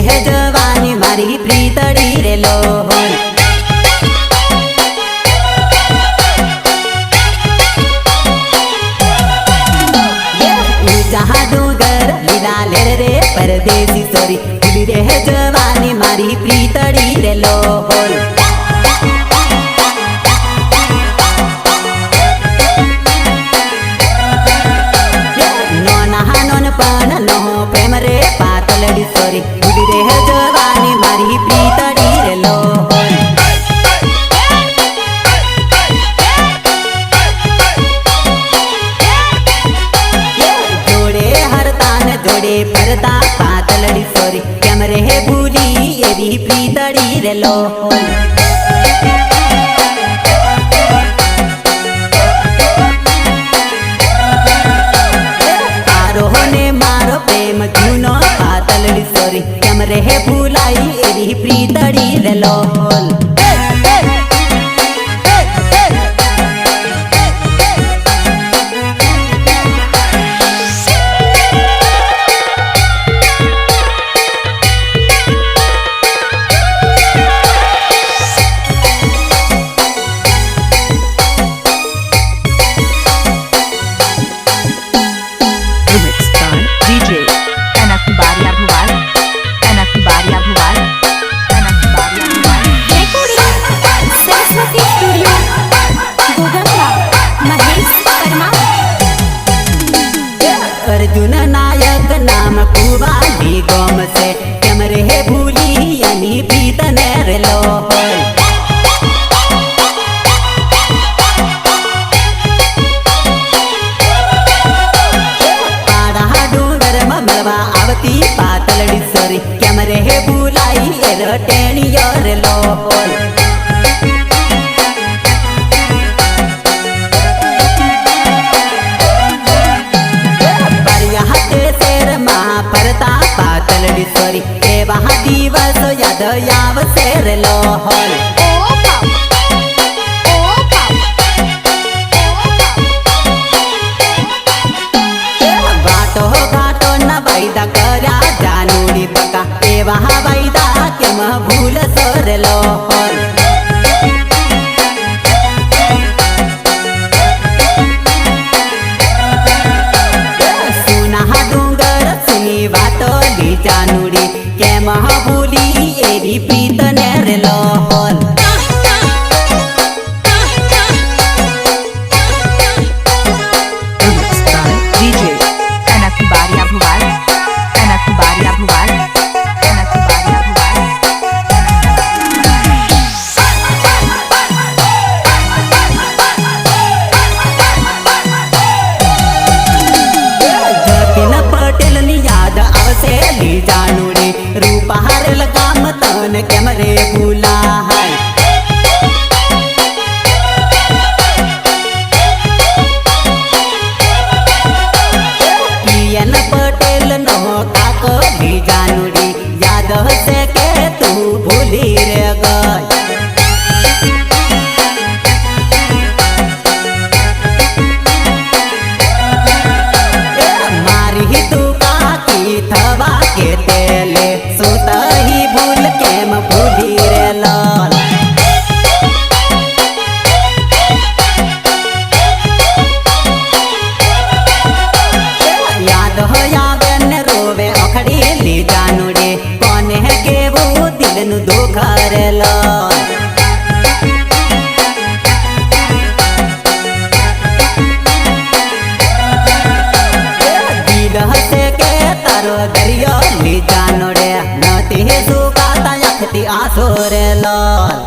है जवानी मारी प्रीतड़ी रे लोहन। जहाँ डूंगर लीला लेर रे परदेसी सोरी खुली रे है जवानी मारी प्रीतड़ी रे लोहन। पण नो प्रेम रे पातलड़ी सोरी खुली रे है जवानी मारी प्रीतड़ी रे लोहन। जोड़े हरतान जोड़े परदा पातलड़ी सोरी केम रे है भूली एरी प्रीतड़ी रे लोहन। जूनो पातलड़ी सोरी केम रे है भूलाई एरी प्रीतड़ी रे लोहन। अर्जुन नायक नाम कुवाली गोम से केम रे है भूली यानी प्रीतन रे लोहन। पाड़ा डूंगर मलवा आवती पातलड़ी सोरी केम रे है भूलाई एर टेणियो रे लोहन। परता पातलड़ी सोरी ए वहाँ दिवस याद याव से रे लोहन। बाटो घाटो न वैदा करा जानूरी पका ए वहाँ वैदा केम भूल सो रे लोहन। वाटोली जानूरी के महाबूली एरी प्रीतन रे लोहन। जानूरी रूपा हरल काम तन केम रे भूला है। पियन पटेल नो काको भी जानूरी याद से के तू भूली रे गई। थवा के तेले सुत ही भूल केम भूली रे लाल। याद हो यावे न रोवे अखड़ी ली जानूरी कौन है के वो दिल नु दुख रे लाल। दरिया ली जानो रे नती सुगाता यखती आंसू रे लाल।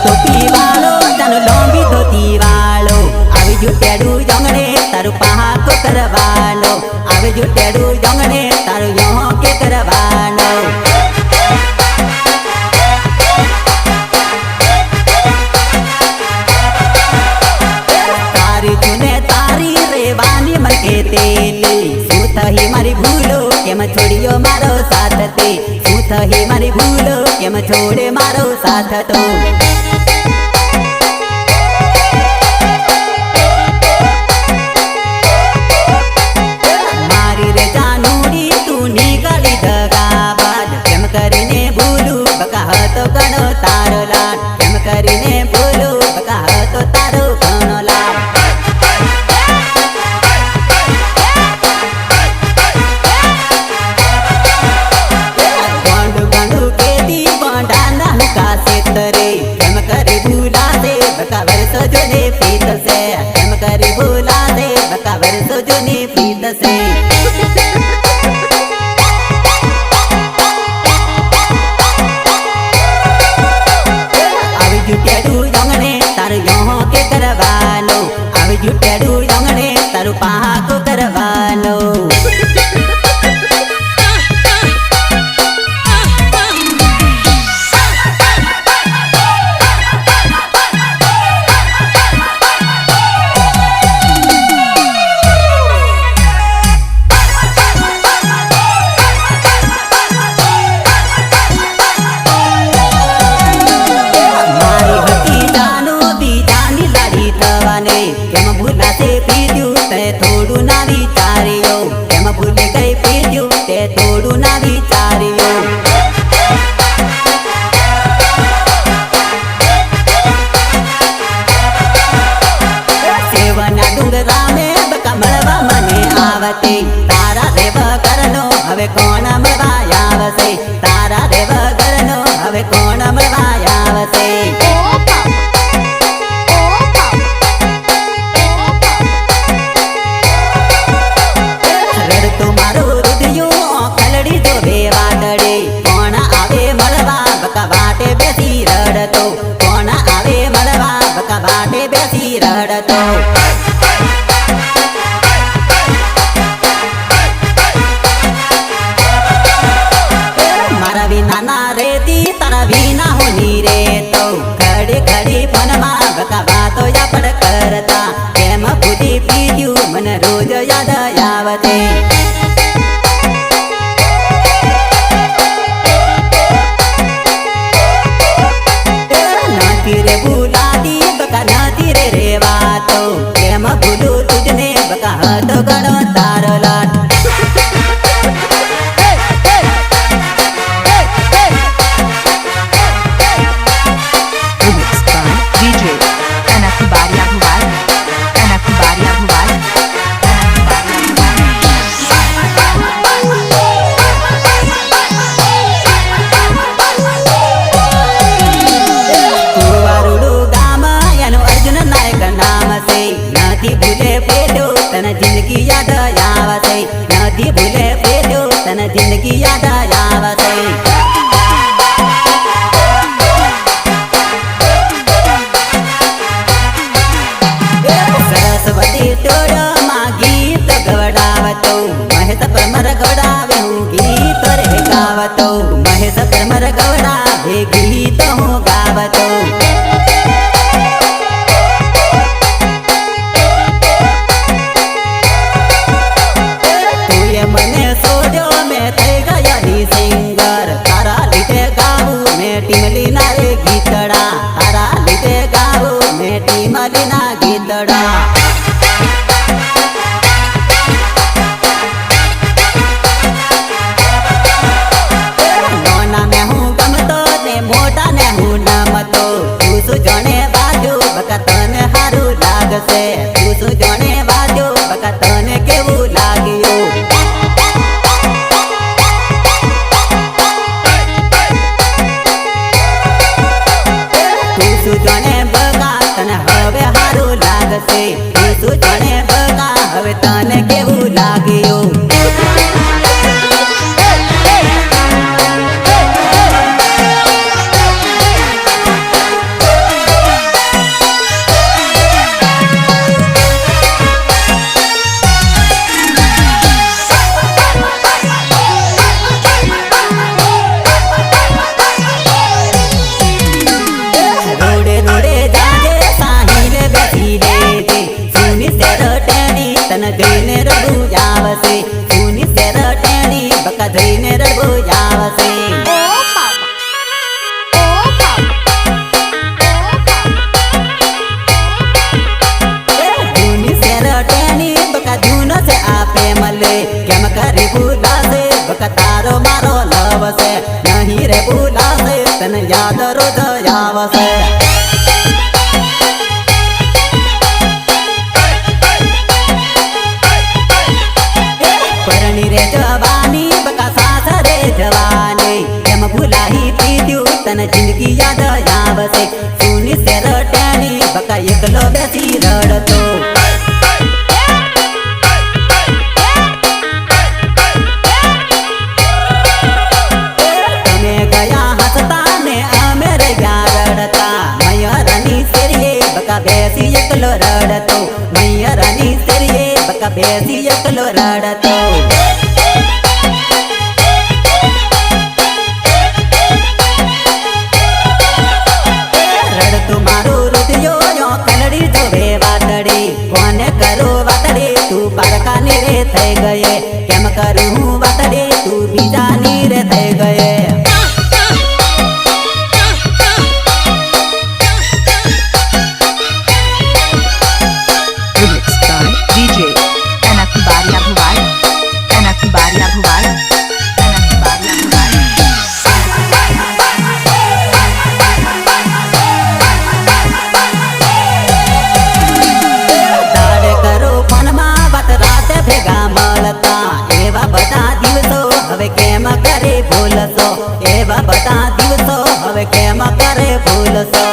धोती वालो जन लंबी धोती वालो आवे जुटेडू जंगड़े तारू पहा को करवालो आवे जुटेडू जंगड़े तारू यहाँ के करवालो। વખતે શું થઈ મારી ભૂલો કેમ છોડે મારો સાથ તો મારી રે જાનુડી તું નીકળી ધગાબાદ કેમ કરીને ભૂલું બકા હતો ઘણો તારો લાડ કેમ કરીને ભૂલું બકા હતો તારો ઘણો લાડ કેમ કરી ભૂલા દે બકા વર્ષો જૂની પ્રીત છે કેમ કરી ભૂલા દે બકા વર્ષો જૂની પ્રીત છે આવી જુટેડું જંગણે તારું યો કે કરવાનો આવી જુટેડું જંગણે તારું પાકો કરવાનો કેમ ભૂલાશે પીધું તે થોડું ના વિચાર્યો કેમ ભૂલી ગઈ પીધું તે થોડું ના વિચાર્યો સેવના ડુંગરા મે બકા મળવા મને આવતે તારા રે વગરનો હવે કોણ મળવા આવશે તારા રે વગરનો હવે કોણ મળવા આવશે કોણ આવે મળવા બકા વાટે બેસી રડતો કોણ આવે મળવા બકા વાટે બેસી રડતો મારા વિના ના રેતી તારા વિના હોની રેતો ઘડી ઘડી ફોનમાં બકા વાતો યાદ કરતા કેમ ભૂલી પીધું મને રોજ યાદ આવતે રે ભૂલાદી બકા નથી રે રેવાતો કેમ ભૂલું તુજને બકા હતો ઘણો તારો લાડ નથી ભૂલે પેલો તને જિંદગી યાદ આવશે નથી ભૂલે પેલો તને જિંદગી યાદ આવશે સરસ્વતી ટોળમાં ગીત ગવડાવતો મહેશ પરમર ગવડાવે હું ગીત રે ગાવતો મહેશ પરમર ગવડાવે ગીત હું ગાવતો મને સોજો મેં થઈ ગયા સિંગર તારા લીધે ગાવું મેં ટીમલી ના રે ગીતડા તારા લીધે ગાવું મેં ટીમલી ના ગીતડા નાના ને હું ગમતો ને મોટા ને હું નમતો તું શું જાણે બાજુ બકા તને સારું લાગશે તું શું જાણે બાજુ બકા તને કેવું લાગ્યું જાણે બગા તને હવે સારું લાગશે તું જાણે બગા હવે તને કેવું લાગ્યું તને જઈને રડવું આવશે સુની સેર ટેણી બકા જઈને રડવું આવશે आवसे। परणी रे जवानी बका सासरे जवानी एम भुलाही पीत्यो तन जिंदगी याद आवसे। सुनी से रट्यानी बका एकलो बेसी रड़तो। તમે ગયા હસતા ને અમે રહ્યા રડતા મૈયરાની શેરીએ બકા બેસી એકલો રડતો। મૈયરાની શેરીએ બકા બેસી એકલો રડતો। રડતું મારું રુધિયો કલડી જોવે વાતડી કોને કરો વાતડી તું પારકાની રે થઈ ગયે કેમ કરું હું વાતડી તું બીજાની રે થઈ ગયે। એવા બધા દિવસો હવે કેમ કરે ભૂલશો। એવા બધા દિવસો હવે કેમ કરે ભૂલશો।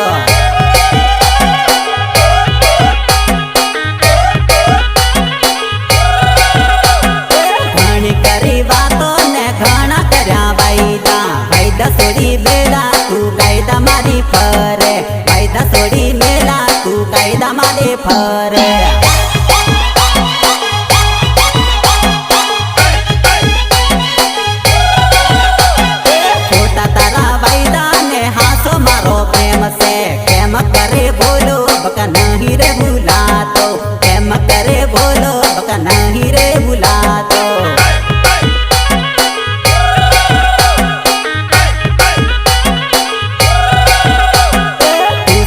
ઘણી કરી વાતો ને ઘણા કર્યા વાયદા વાયદા છોડી મેલા તું કાયદા મારી ફરે। વાયદા છોડી મેલા તું કાયદા મારી ફરે। કેમ કરે બોલો બકા નહીં રે ભૂલાતો। કેમ કરે બોલો બકા નહીં રે ભૂલાતો।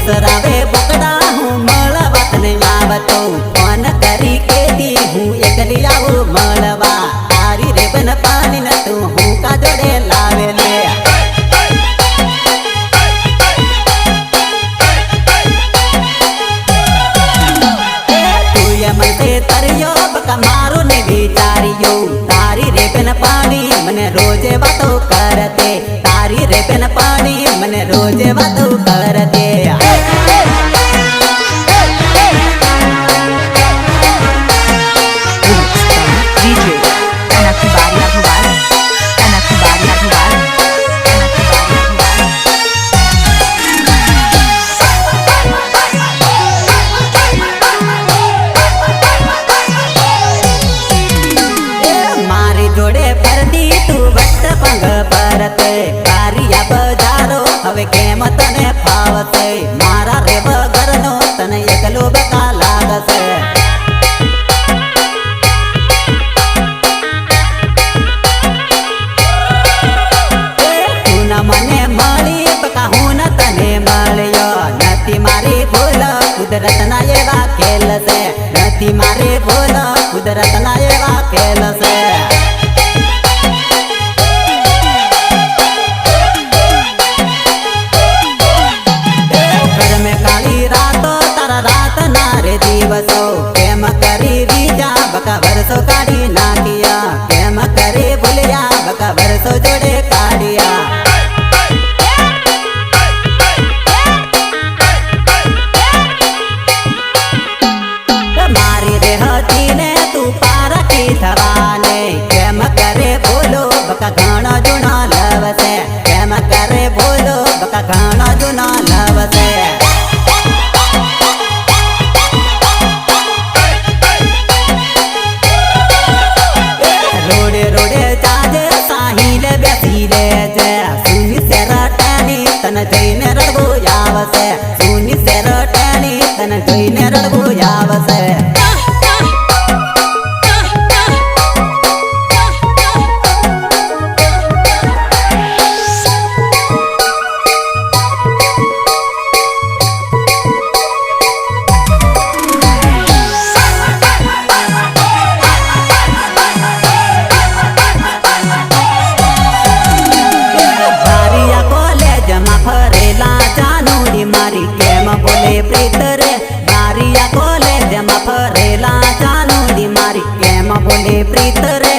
સરાવે બકડા હું મળવા તને આવતો ફોન કરી કેતી હું એકલી આવું મળવા। તારી રે બન પાણી ન તું હું કા જોડે લાવે લે। તરિયો બકા મારો ને વિચાર્યો તારી રે બેન પાણી મને રોજે વાતો કરતે। તારી રે બેન પાણી મને રોજે વાતો કરતે। કારિયા બજારો હવે કેમ તને ફાવશે। મારા રે વગરનો તને એકલો બકા લાગશે। તું ન મને મળી બકા હું ન તને મળ્યો। નથી મારી ભૂલ કુદરતના એવા ખેલ છે। નથી મારી ભૂલ કુદરતના એવા ખેલ છે। દિવસો કેમ કરી રીજા બકા વર્ષો કાઢી નાખ્યા। કેમ કરી ભૂલ્યા બકા વર્ષો જોડે કાઢ્યા। મારી રે હતી ને તું પારકી થવાને કેમ કરે બોલો બકા ઘણો જૂનો લવશે। કેમ કરે બોલો બકા ઘણો જૂનો લવશે। તને જોઈને રડવું આવશે। સુની સે રટાણી તને જોઈને રડવું આવશે। प्रीत रे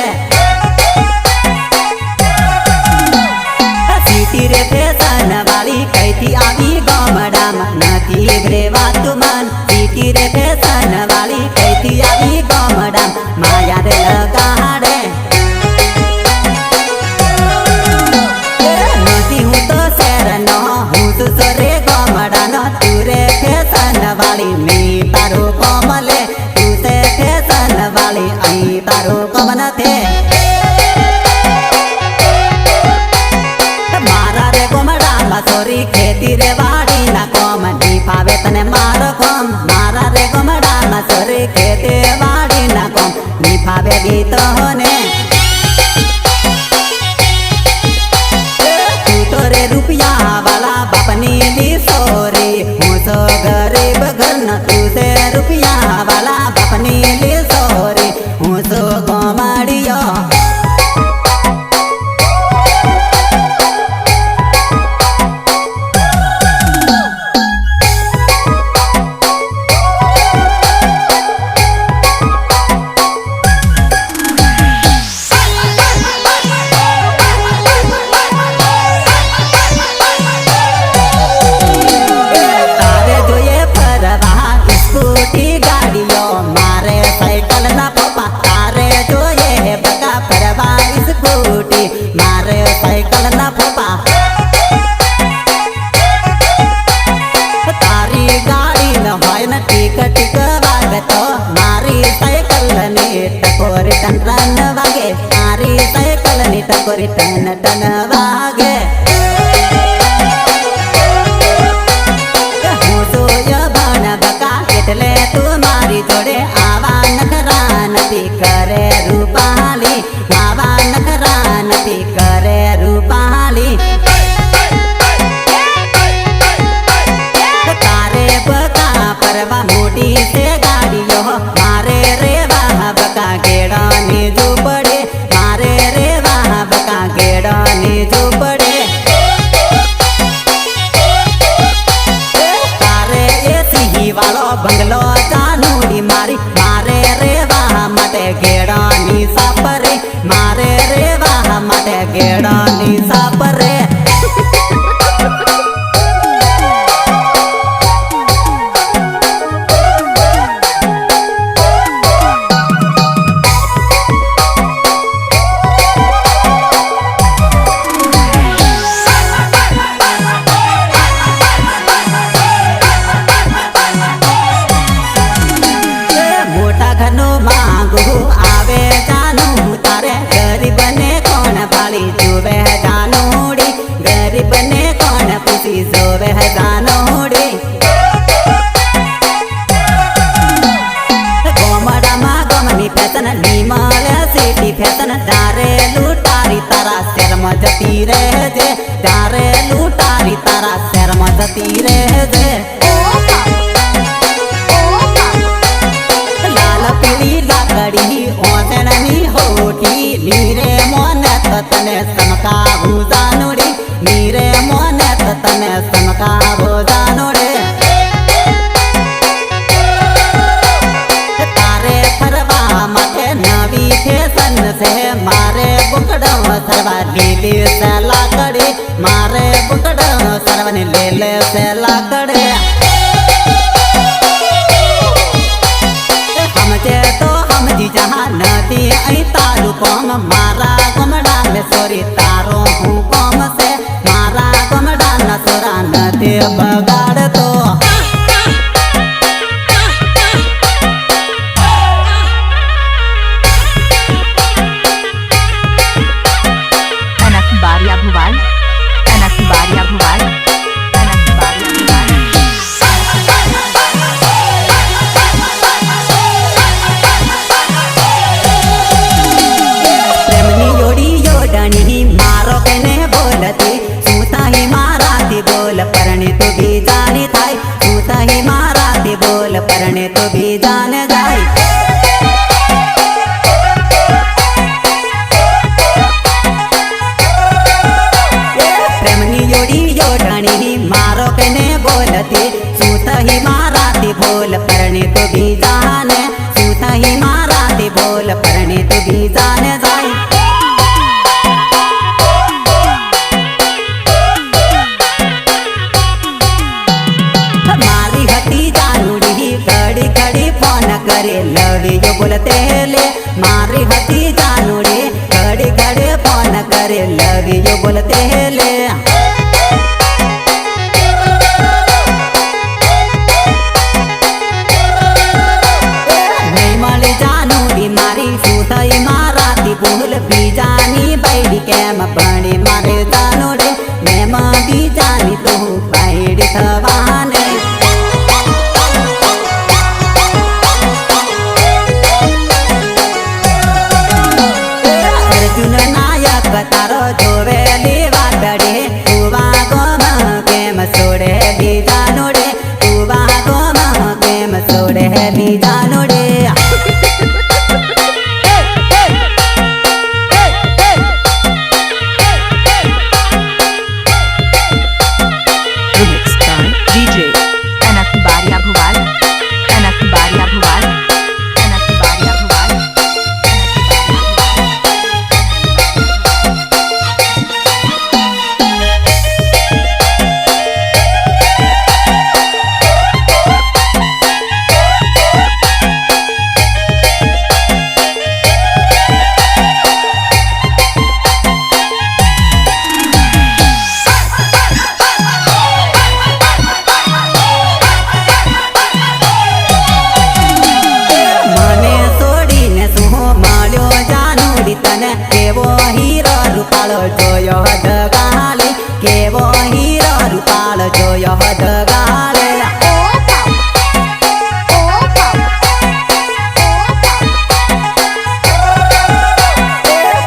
सीटी रे फैशन वाली कैथी आवी गामडामा नथी रे वात मन सीटी रे फैशन वाली कैथी आवी गामडाम माया रे लगाड़े नथी हूँ तो शहर न हूँ सुसरे गामडा न तू रे फैशन वाली मैं तारो कोमले तू से फैशन वाली आई तारो कमन थे मारा रे गोमडा सोरी खेती रे वाड़ी ना कोम नी पावे तने मार कोम मारा रे गोमडा सोरी खेती वाड़ी ना कोम नी पावे गीत होने तू तो रे रुपया वाला बापनी ली सोरी हूँ तो गरीब घर न तू से रुपया वाला बापनी ली सोरी हूँ तो गोमड़ियो टन वागे मारी साइकिल नी टकोरी टन टन वागे हूँ तो यौवन बका એટલે તું મારી જોડે આવા નખરા નથી કરે રૂપાલી આવા નખરા નથી કરે રૂપાલી તારે બકા પરવા મોટી से गाड़ियो मारे रे वाह बका गेड़ानी जो पड़े मारे रे वाह बका गेड़ानी जो पड़े तारे एसी वालो बंगलो जानूड़ी मारी मारे रे वाह मटे गेड़ानी सापरे मारे रे वाह मटे गेड़ानी सापरे आवे जानू तारे गरीब ने कौन पाली जुवे जानूड़ी गरीब ने कौन पुसी जोवे जानूड़ी गोमडा मा गमनी फैशन नीमल सिटी फैशन डारे लुटारी तारा शर मजती रे जे डारे लुटारी तारा शर मजती रे जे लाकड़ी ओसनी होठी नीरे मोन तने समका भूजानुड़ी नीरे मोन तने समका भूजानुड़े तारे परवा मते नवी फैशन से मारे बुकड़ो सरवा लीली से लाकड़ी मारे बुकड़ो सरवन लेले से लाकड़े जहाँ नदी आई तारू कौम मारा गोमडा में सोरी तारो हूँ कौम से मारा गोमडा न सोरा नदी बगाड़ तो anak baria buwal anak baria buwal anak baria buwal मारो कने बोलती सूता ही मारा थी बोल परने तो भी जाने थाई सूता ही मारा थी बोल परने तो भी जान जाई प्रेमनी योड़ी योड़नी मारो कने बोलती सूता ही मारा थी बोल परने तो भी जाने सूता ही मारा थी बोल परने પરણી તું બીજાને જાય મારી હતી જાનુડી ઘડી ઘડી ફોન કરે લવી જો બોલતે લે મારી હતી જાનુડી ઘડી ઘડી ફોન કરે લવી જો બોલતે લે મારી શું થઈ મારાથી ભૂલ બીજાની બૈડી કેમ ભણી મારે જાનુડે મેં બીજાની તો બૈડી થવાને અર્જુન નાયક તારો જોવેલી વાટડે તુવા ગોમ કેમ છોડે બીજાનુડે તુવા ગોમ કેમ છોડે બીજાનુડે કેવો હીરો રૂપાળો જોયો હદગાલે કેવો હીરો રૂપાળો જોયો હદગાલે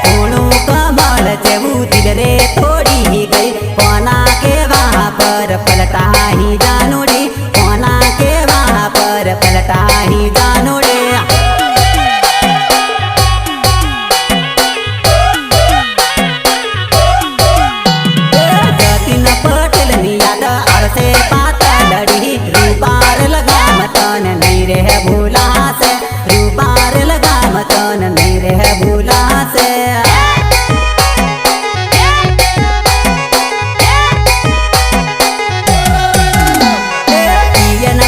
થોડું કમળ જેવું દિલ રે થોડી ગઈ કોના કેવા પર પલટાહી જાનુડી કોના કેવા પર પલટાહી જાનુડી रूपार लगाम तन नहीं रह भूला से रूपार लगाम तन नहीं रह भूला से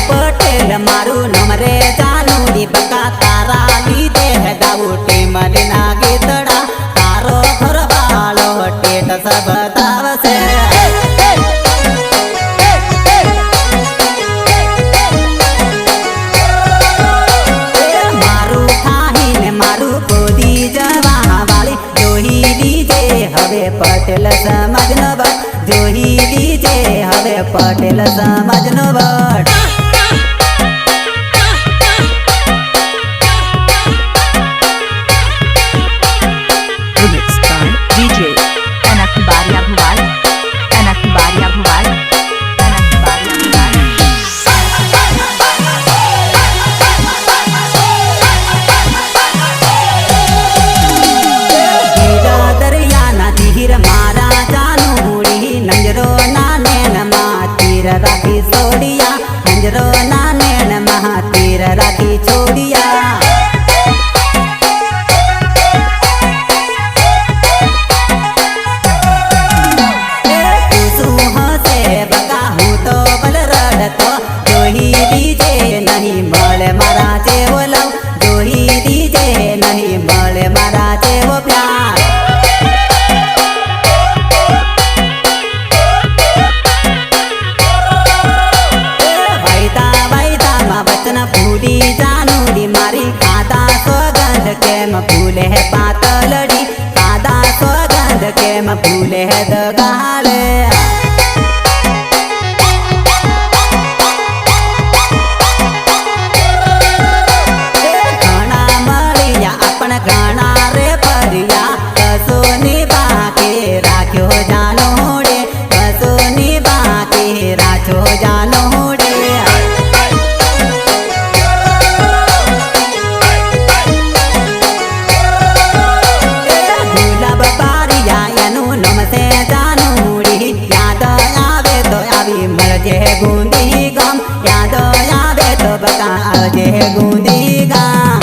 पटेल मारू नमरे जानुडी बका तारा लीधे है दाऊटी मरे नागे तड़ा तारो घर वालो टेट सब दावसे पटेल समझनो बट जोही लीजे हवे पटेल समझनो बट DJ Anak Baria Bhuwal Anak Baria Bhuwal Anak Baria Bhuwal मारा जानुडी नंजरो नाने नमा तीर राखी छोड़िया नंजरो नाने नमा तीर राखी छोड़िया बका हूँ तो बल रड़तो जोही दीजे नहीं मले मारा जेवो लव जोही दीजे नहीं मले मारा जेवो प्यार फूली जानुडी मारी कादा सोगंध केम फूले है पातलड़ी कादा सोगंध केम फूले है दगाले घना मरिया अपन घना रे परिया कसो बाके राख्यो जानोडे कसो बाके राख्यो जानोडे गुंदी गम याद याद तो बता जे गुंदी गम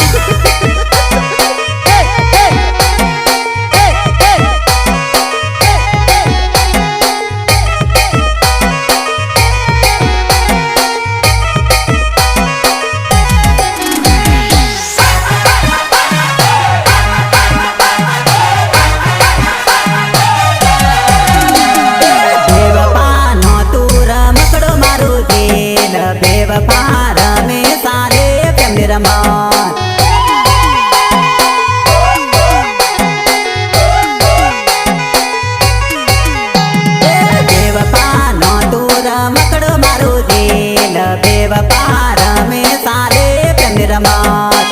બેવફા નો દૂર મકડો મારું દિલ બેવફા રમે સારે પ્રેમ રમત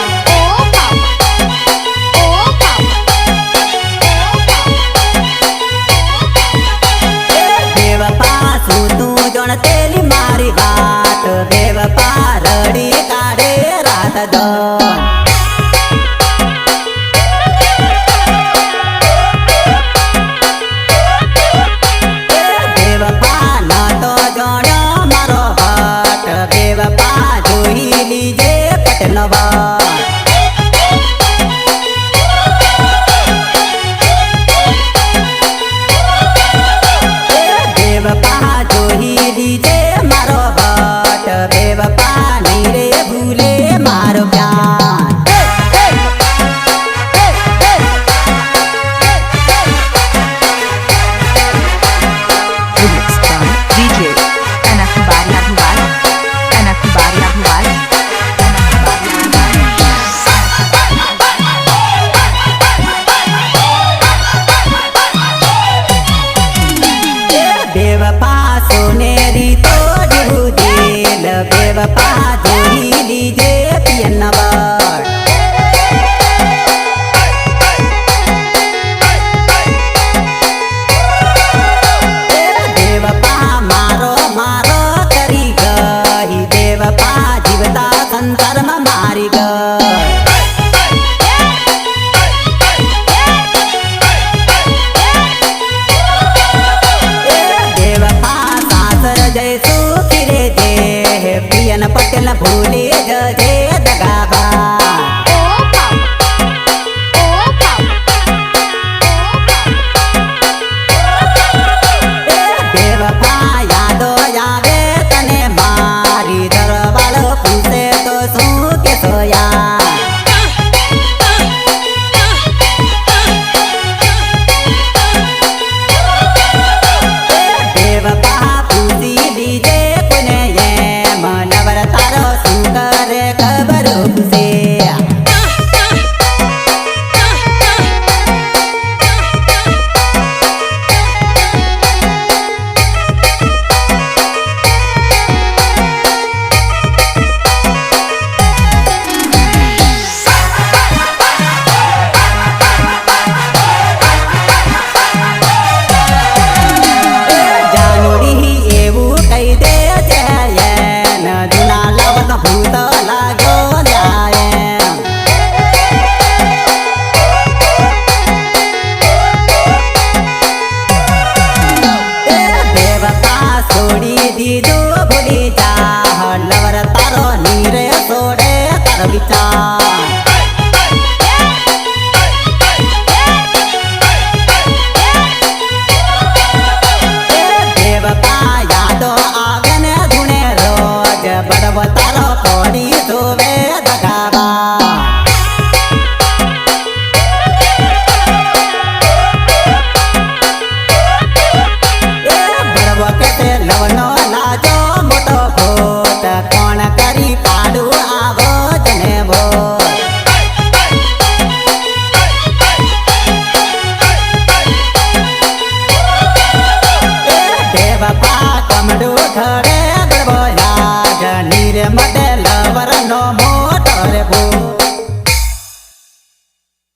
બેવફા શું તું જાણતેલી મારી વાત બેવફા રડી કાઢે રાત દન બેવફા ન તો જાણ્યો મારો હટ બેવફા જોઈ લીજે પટનો વાત બેવફા જોઈ લીજે મારો હટ બેવફા નહીં રે ભૂલે મારો પ્યાર Remix by DJ Anak Baria Bhuval. Anak Baria Bhuval. Anak Baria Bhuval. બેવફા સોનેરી તો જેવું દિલ બેવફા